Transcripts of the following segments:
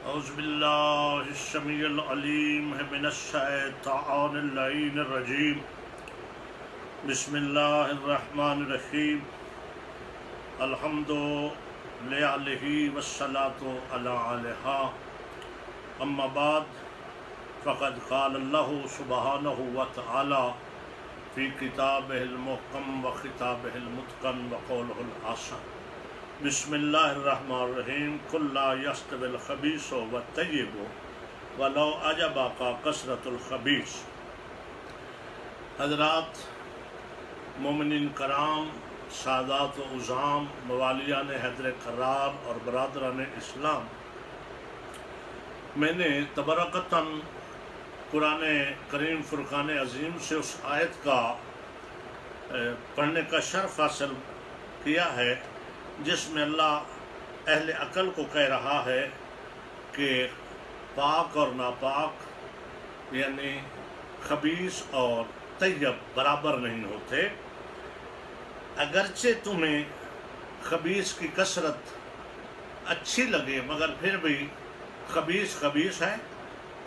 اعوذ باللہ السمیع العلیم من الشیطان اللعین الرجیم بسم اللہ الرحمن الرحیم الحمد للہ والصلاة علی آلہا اما بعد فقد قال اللہ سبحانہ وتعالی فی کتابہ المحکم و خطابہ المتقن و قولہ الحسن بسم اللہ الرحمن الرحیم قل لا یستوی الخبیث والطیب ولو اعجبک کثرۃ الخبیث۔ حضرات مومنین کرام، سادات و عظام، موالیان حیدر کرار اور برادران اسلام، میں نے تبرکتاً قرآن کریم فرقان عظیم سے اس آیت کا پڑھنے کا شرف حاصل کیا ہے جس میں اللہ اہل عقل کو کہہ رہا ہے کہ پاک اور ناپاک یعنی خبیث اور طیب برابر نہیں ہوتے، اگرچہ تمہیں خبیث کی کثرت اچھی لگے مگر پھر بھی خبیث خبیث ہے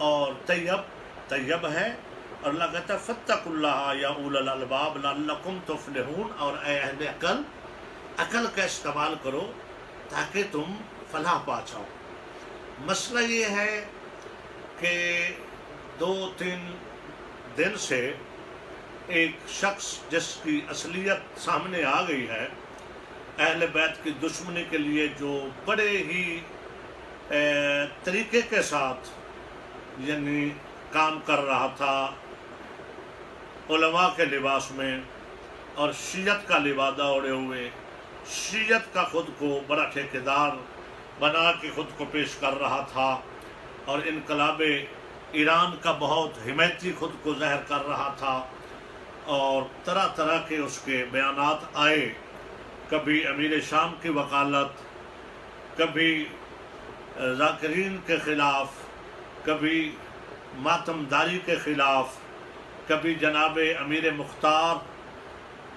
اور طیب طیب ہے۔ اور اللہ کہتا ہے فاتقوا اللہ یا اولی الالباب لعلکم تفلحون، اور اے اہل عقل، عقل کا استعمال کرو تاکہ تم فلاح پا جاؤ۔ مسئلہ یہ ہے کہ 2-3 دن سے ایک شخص جس کی اصلیت سامنے آ گئی ہے، اہل بیت کی دشمنی کے لیے جو بڑے ہی طریقے کے ساتھ یعنی کام کر رہا تھا، علماء کے لباس میں اور شیعت کا لبادہ اوڑے ہوئے، شیعت کا خود کو بڑا ٹھیکیدار بنا کے خود کو پیش کر رہا تھا، اور انقلاب ایران کا بہت حمایتی خود کو ظاہر کر رہا تھا، اور طرح طرح کے اس کے بیانات آئے، کبھی امیر شام کی وکالت، کبھی ذاکرین کے خلاف، کبھی ماتم داری کے خلاف، کبھی جناب امیر مختار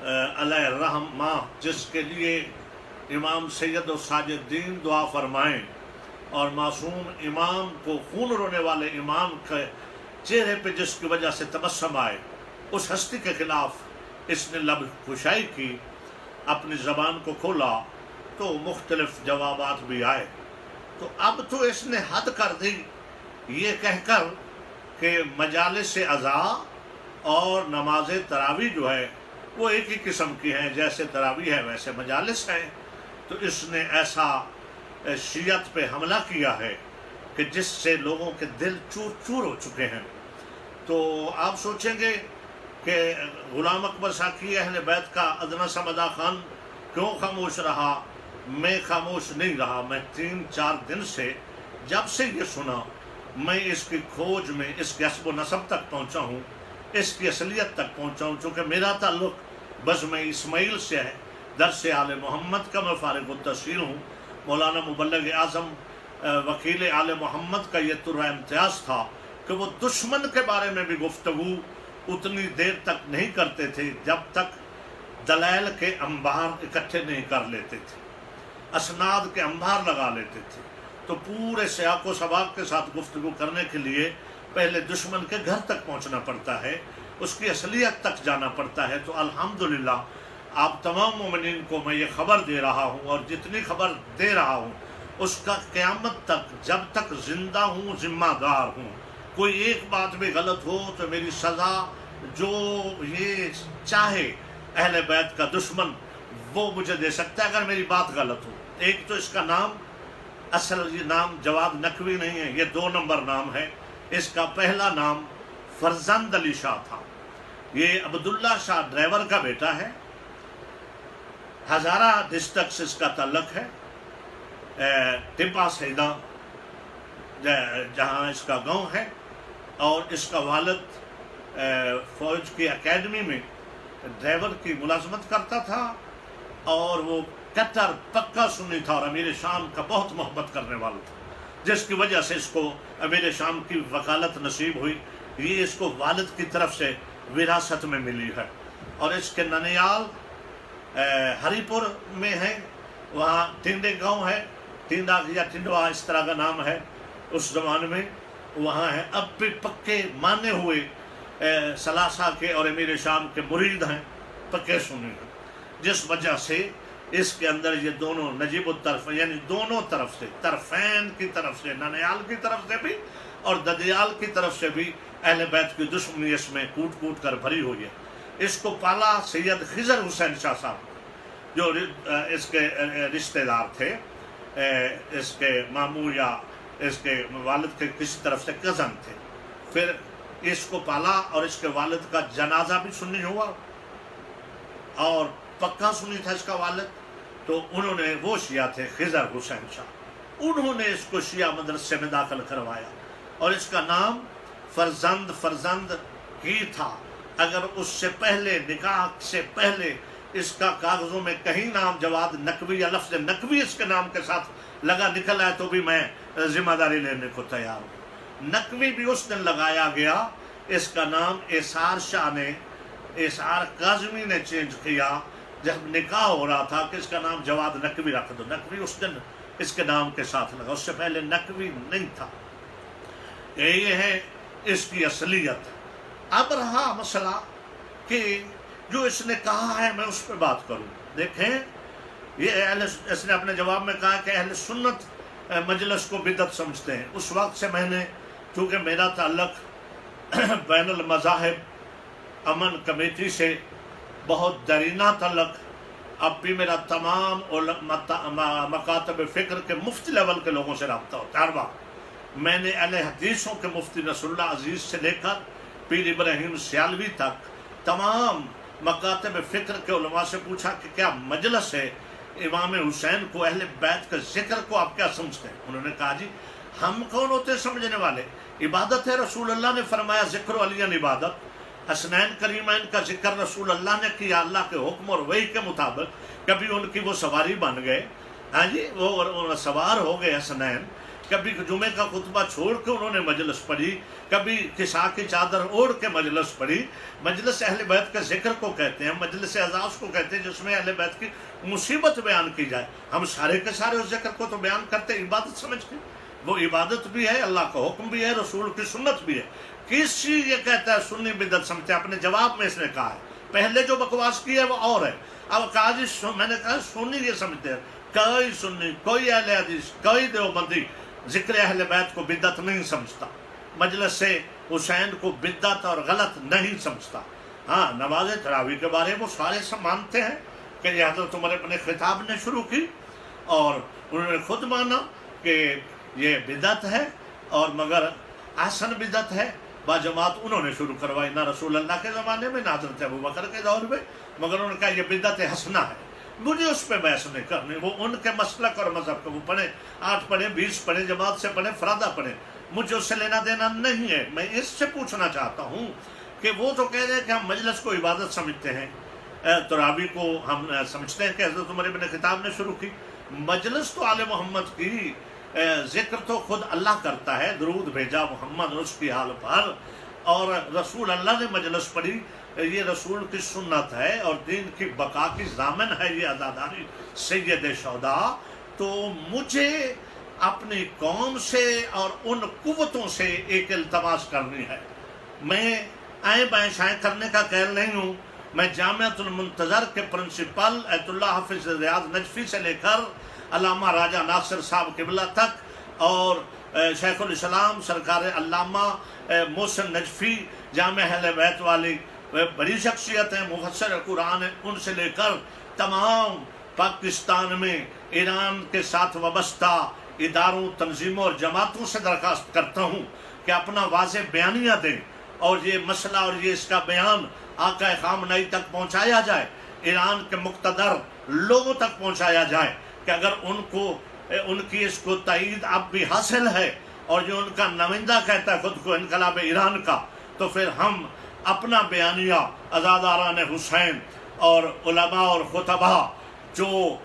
علیہ الرحمہ جس کے لیے امام سید و ساجد الدین دعا فرمائیں، اور معصوم امام کو خون رونے والے امام کے چہرے پہ جس کی وجہ سے تبسم آئے، اس ہستی کے خلاف اس نے لب کشائی کی، اپنی زبان کو کھولا تو مختلف جوابات بھی آئے۔ تو اب تو اس نے حد کر دی یہ کہہ کر کہ مجالس عزا اور نماز تراویح جو ہے وہ ایک ہی قسم کی ہیں، جیسے تراویح ہے ویسے مجالس ہیں۔ تو اس نے ایسا شیعت پہ حملہ کیا ہے کہ جس سے لوگوں کے دل چور چور ہو چکے ہیں۔ تو آپ سوچیں گے کہ غلام اکبر ساقی اہل بیت کا ادنیٰ سا مداح خان کیوں خاموش رہا؟ میں خاموش نہیں رہا، میں 3-4 دن سے جب سے یہ سنا میں اس کی کھوج میں اس کے حسب و نسب تک پہنچا ہوں، اس کی اصلیت تک پہنچا ہوں۔ چونکہ میرا تعلق بزم اسماعیل سے ہے، درس آل محمد کا میں فارغ التحصیل ہوں، مولانا مبلغ اعظم وکیل آل محمد کا یہ طرح امتیاز تھا کہ وہ دشمن کے بارے میں بھی گفتگو اتنی دیر تک نہیں کرتے تھے جب تک دلائل کے انبار اکٹھے نہیں کر لیتے تھے، اسناد کے انبار لگا لیتے تھے۔ تو پورے سیاق و سباق کے ساتھ گفتگو کرنے کے لیے پہلے دشمن کے گھر تک پہنچنا پڑتا ہے، اس کی اصلیت تک جانا پڑتا ہے۔ تو الحمدللہ آپ تمام مومنین کو میں یہ خبر دے رہا ہوں، اور جتنی خبر دے رہا ہوں اس کا قیامت تک جب تک زندہ ہوں ذمہ دار ہوں۔ کوئی ایک بات بھی غلط ہو تو میری سزا جو یہ چاہے اہل بیت کا دشمن وہ مجھے دے سکتا ہے اگر میری بات غلط ہو۔ ایک تو اس کا نام اصل یہ نام جواد نقوی نہیں ہے، یہ 2 نمبر نام ہے۔ اس کا پہلا نام فرزند علی شاہ تھا، یہ عبداللہ شاہ ڈرائیور کا بیٹا ہے، ہزارہ ڈسٹرکٹ سے اس کا تعلق ہے، ٹپا سیدہ جہاں اس کا گاؤں ہے، اور اس کا والد فوج کی اکیڈمی میں ڈرائیور کی ملازمت کرتا تھا، اور وہ کٹر پکا سنی تھا اور امیر شام کا بہت محبت کرنے والا تھا، جس کی وجہ سے اس کو امیر شام کی وکالت نصیب ہوئی۔ یہ اس کو والد کی طرف سے وراثت میں ملی ہے، اور اس کے ننیال ہری پور میں ہے، وہاں ٹنڈے گاؤں ہے، ٹنڈا یا ٹنڈوا اس طرح کا نام ہے، اس زمانے میں وہاں ہیں، اب بھی پکے مانے ہوئے ثلاثہ کے اور امیر شام کے مرید ہیں، پکے سنی ہیں، جس وجہ سے اس کے اندر یہ دونوں نجیب الطرف یعنی دونوں طرف سے، طرفین کی طرف سے، ننیال کی طرف سے بھی اور ددیال کی طرف سے بھی اہل بیت کی دشمنی اس میں کوٹ کوٹ کر بھری ہوئی ہے۔ اس کو پالا سید خضر حسین شاہ صاحب، جو اس کے رشتہ دار تھے، اس کے ماموں یا اس کے والد کے کسی طرف سے کزن تھے۔ پھر اس کو پالا اور اس کے والد کا جنازہ بھی سنی ہوا، اور پکا سنی تھا اس کا والد، تو انہوں نے، وہ شیعہ تھے خضر حسین شاہ، انہوں نے اس کو شیعہ مدرسے میں داخل کروایا، اور اس کا نام فرزند ہی تھا۔ اگر اس سے پہلے، نکاح سے پہلے اس کا کاغذوں میں کہیں نام جواد نقوی یا لفظ نقوی اس کے نام کے ساتھ لگا نکل آئے تو بھی میں ذمہ داری لینے کو تیار ہوں۔ نقوی بھی اس دن لگایا گیا، اس کا نام اثار شاہ نے، اثار کاظمی نے چینج کیا جب نکاح ہو رہا تھا کہ اس کا نام جواد نقوی رکھ دو۔ نقوی اس دن اس کے نام کے ساتھ لگا، اس سے پہلے نقوی نہیں تھا۔ یہ ہے اس کی اصلیت۔ اب رہا مسئلہ کہ جو اس نے کہا ہے میں اس پہ بات کروں۔ دیکھیں، یہ اس نے اپنے جواب میں کہا کہ اہل سنت مجلس کو بدعت سمجھتے ہیں۔ اس وقت سے میں نے، چونکہ میرا تعلق بین المذاہب امن کمیٹی سے بہت درینہ تعلق، اب بھی میرا تمام مکاتب فکر کے مفتی لیول کے لوگوں سے رابطہ ہوتا ہے ہر وقت۔ میں نے اہل حدیثوں کے مفتی نصر اللہ عزیز سے لے کر پیر ابراہیم سیالوی تک تمام مکاتب فکر کے علماء سے پوچھا کہ کیا مجلس ہے امام حسین کو، اہل بیت کے ذکر کو آپ کیا سمجھتے ہیں؟ انہوں نے کہا جی ہم کون ہوتے سمجھنے والے، عبادت ہے، رسول اللہ نے فرمایا ذکر علی عبادت، حسنین کریمین کا ذکر رسول اللہ نے کیا اللہ کے حکم اور وحی کے مطابق۔ کبھی ان کی وہ سواری بن گئے، ہاں جی، وہ سوار ہو گئے حسنین، کبھی جمعے کا خطبہ چھوڑ کے انہوں نے مجلس پڑھی، کبھی کسا کی چادر اوڑھ کے مجلس پڑھی۔ مجلس اہل بیت کے ذکر کو کہتے ہیں، مجلس اعزاز کو کہتے ہیں جس میں اہل بیت کی مصیبت بیان کی جائے۔ ہم سارے کے سارے اس ذکر کو تو بیان کرتے عبادت سمجھ کے، وہ عبادت بھی ہے، اللہ کا حکم بھی ہے، رسول کی سنت بھی ہے۔ کس چیز یہ کہتا ہے سنی بدعت سمجھتے ہیں؟ اپنے جواب میں اس نے کہا ہے، پہلے جو بکواس کی ہے وہ اور ہے۔ اب کہا جی میں نے کہا سنی یہ سمجھتے ہیں، کوئی سنی، کوئی اہل حدیث، کوئی دیوبندی ذکر اہل بیت کو بدعت نہیں سمجھتا، مجلس سے حسین کو بدعت اور غلط نہیں سمجھتا۔ ہاں، نماز تراویح کے بارے میں وہ سارے سب مانتے ہیں کہ یہ حضرت عمر اپنے خطاب نے شروع کی، اور انہوں نے خود مانا کہ یہ بدعت ہے، اور مگر احسن بدعت ہے، باجماعت انہوں نے شروع کروائی، نہ رسول اللہ کے زمانے میں، نہ حضرت ابوبکر کے دور میں، مگر انہوں نے کہا یہ بدعت حسنہ ہے۔ مجھے اس پہ بحث نہیں کرنی، وہ ان کے مسلک اور مذہب کو، وہ پڑھیں 8 پڑھیں 20 پڑھیں، جماعت سے پڑھیں، فرادہ پڑھیں، مجھے اس سے لینا دینا نہیں ہے۔ میں اس سے پوچھنا چاہتا ہوں کہ وہ تو کہہ رہے ہیں کہ ہم مجلس کو عبادت سمجھتے ہیں، تراویح کو ہم سمجھتے ہیں کہ حضرت عمر ابن خطاب نے شروع کی۔ مجلس تو آل محمد کی، ذکر تو خود اللہ کرتا ہے، درود بھیجا محمد اس کی حال پر، اور رسول اللہ نے مجلس پڑھی، یہ رسول کی سنت ہے اور دین کی بقا کی ضامن ہے یہ عزاداری سید شہداء۔ تو مجھے اپنی قوم سے اور ان قوتوں سے ایک التماس کرنی ہے۔ میں آئیں بائیں شائیں کرنے کا قائل نہیں ہوں۔ میں جامعۃ المنتظر کے پرنسپل ایت اللہ حافظ ریاض نجفی سے لے کر علامہ راجہ ناصر صاحب قبلہ تک، اور شیخ الاسلام سرکار علامہ محسن نجفی، جامع اہل بیت والی بڑی شخصیت ہیں، مفسر قرآن ہیں، ان سے لے کر تمام پاکستان میں ایران کے ساتھ وابستہ اداروں، تنظیموں اور جماعتوں سے درخواست کرتا ہوں کہ اپنا واضح بیانیہ دیں، اور یہ مسئلہ اور یہ اس کا بیان آقا خامنئی تک پہنچایا جائے، ایران کے مقتدر لوگوں تک پہنچایا جائے کہ اگر ان کی اس کو تائید اب بھی حاصل ہے، اور جو ان کا نمائندہ کہتا ہے خود کو انقلاب ایران کا، تو پھر ہم اپنا بیانیہ عزاداران حسین اور علماء اور خطبہ جو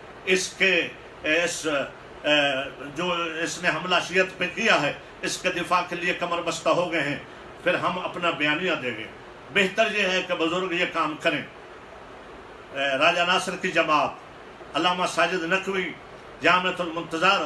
جو اس نے حملہ شیعت پہ کیا ہے، اس کے دفاع کے لیے کمر بستہ ہو گئے ہیں، پھر ہم اپنا بیانیہ دیں گے۔ بہتر یہ ہے کہ بزرگ یہ کام کریں۔ راجہ ناصر کی جماعت، علامہ ساجد نقوی، جامعۃ المنتظر،